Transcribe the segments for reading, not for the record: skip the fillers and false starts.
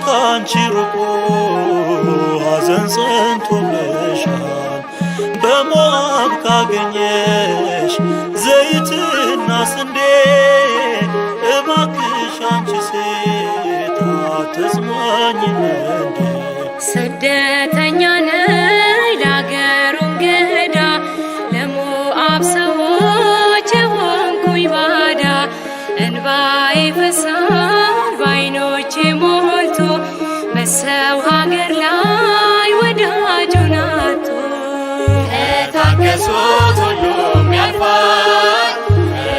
ካንቺ ርቆ ሐዘን ጸንቶብሻል። በሞዓብ ካገኘሽ ዘይትና ስንዴ እባክሽ አንቺ ሴት አትጽናኚም እንዴ? ስደተኛ ነኝ ለአገሩ እንግዳ ለሞዓብ ሰዎች የሆንኩኝ ባዳ እንባዬ ይፈሳል በዓይኖቼ ሞልቶ በሰው ሀገር ላይ ወዳጁን አጥቶ ከታገሱት ሁሉም ያልፋል፣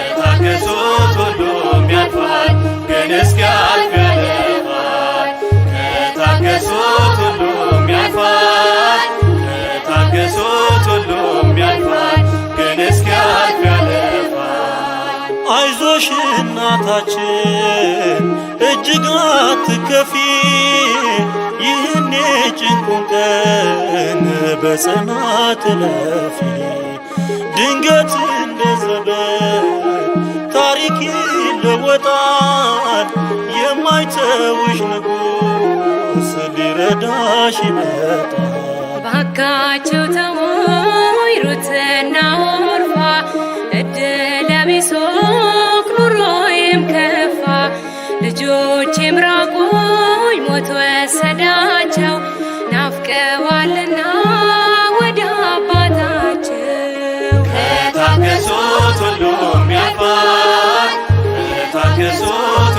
ከታገሱት ሁሉም ያልፋል፣ ግን እስኪያልፍ ያልፋል። ከታገሱት ሁሉም ያልፋል፣ ከታገሱት ሁሉም ያልፋል፣ ግን እስኪያልፍ ያልፋል። አይዞሽ እናታችን እጅግ አትከፊ፣ ይህን የጭንቁን ቀን በጽናት እለፊ። ድንገት እንደ ዘበት ታሪክ ይለወጣል፣ የማይተውሽ ንጉሥ ሊረዳሽ ይመጣል። ባካችሁ ተውኝ ሩትና ኦርፋ እድለ ቢሶክ ኑሮዬም ከፋ ልጆቼም ራቁኝ ሞት ወሰዳቸው ናፍቀዋልና ወደ አባታቸው። ከታገሱት ሁሉም ያልፋል፣ ከታገሱት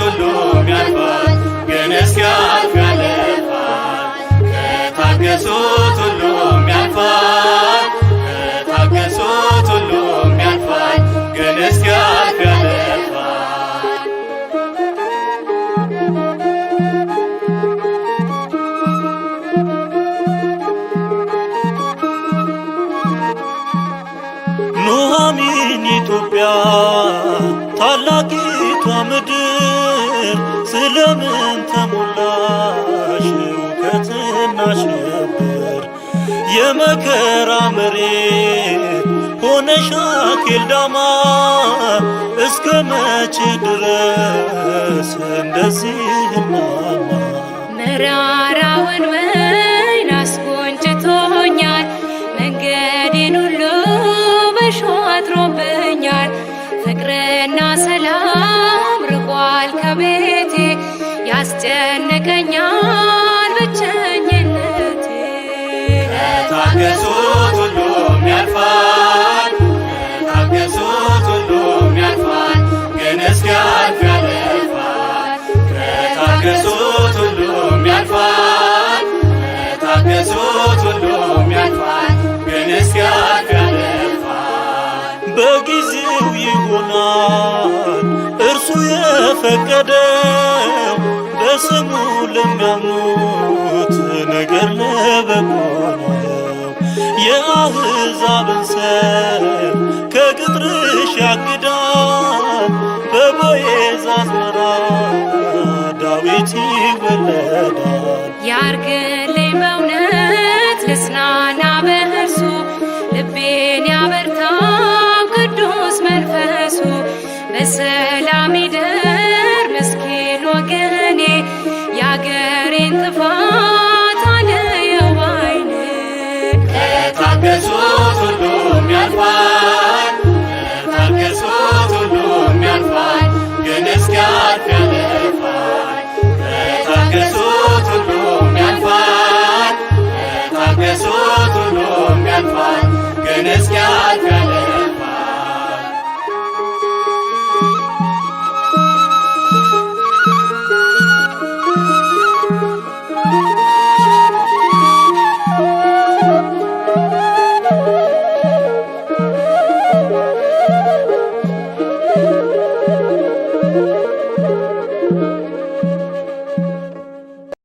ሁሉም ያልፋል፣ ግን እስኪያልፍ ያልፋል። ከታገሱት ሁሉም ያልፋል፣ ከታገሱት ሁሉም ያልፋል፣ ግን እስኪያልፍ ያልፋል። ኑኃሚን ኢትዮጵያ ታላቂቷ ምድር ስለምን ተሞላሽ ሁከትና ሽብር? የመከራ መሬት ሆነሽ አኬልዳማ እስከ መቼ ድረስ እንደዚህ ማማ? መራራውን ወይን አስቆንጭቶኛል መንገዴን ሁሉ በእሾህ አጥሮብኛል። ፍቅርና ሰላም ርቋል ከቤቴ ያስጨንቀኛል ብቸኝነቴ። ከታገሱት ሁሉም ያልፋል፣ ከታገሱት ሁሉም ያልፋል፣ ግን እስኪያልፍ ያልፋል። ከታገሱት ሁሉም ያልፋል፣ ከታገሱት ሁሉም ያልፋል፣ ግን እስኪያልፍ ያልፋል። በጊዜው ይሆናል እርሱ የፈቀደው በስሙ ለሚያምኑት ነገር ለበጎ ነው። የአሕዛብን ሰይፍ ከቅጥርሽ ያግዳል፣ በቦዔዝ አዝመራ ዳዊት ይወለዳል። ያርግልኝ በእውነት ልጽናና በእርሱ ልቤን ያበርታው ቅዱስ መንፈሱ። በሰላም ይደር ምስኪን ወገኔ የአገሬን ጥፋት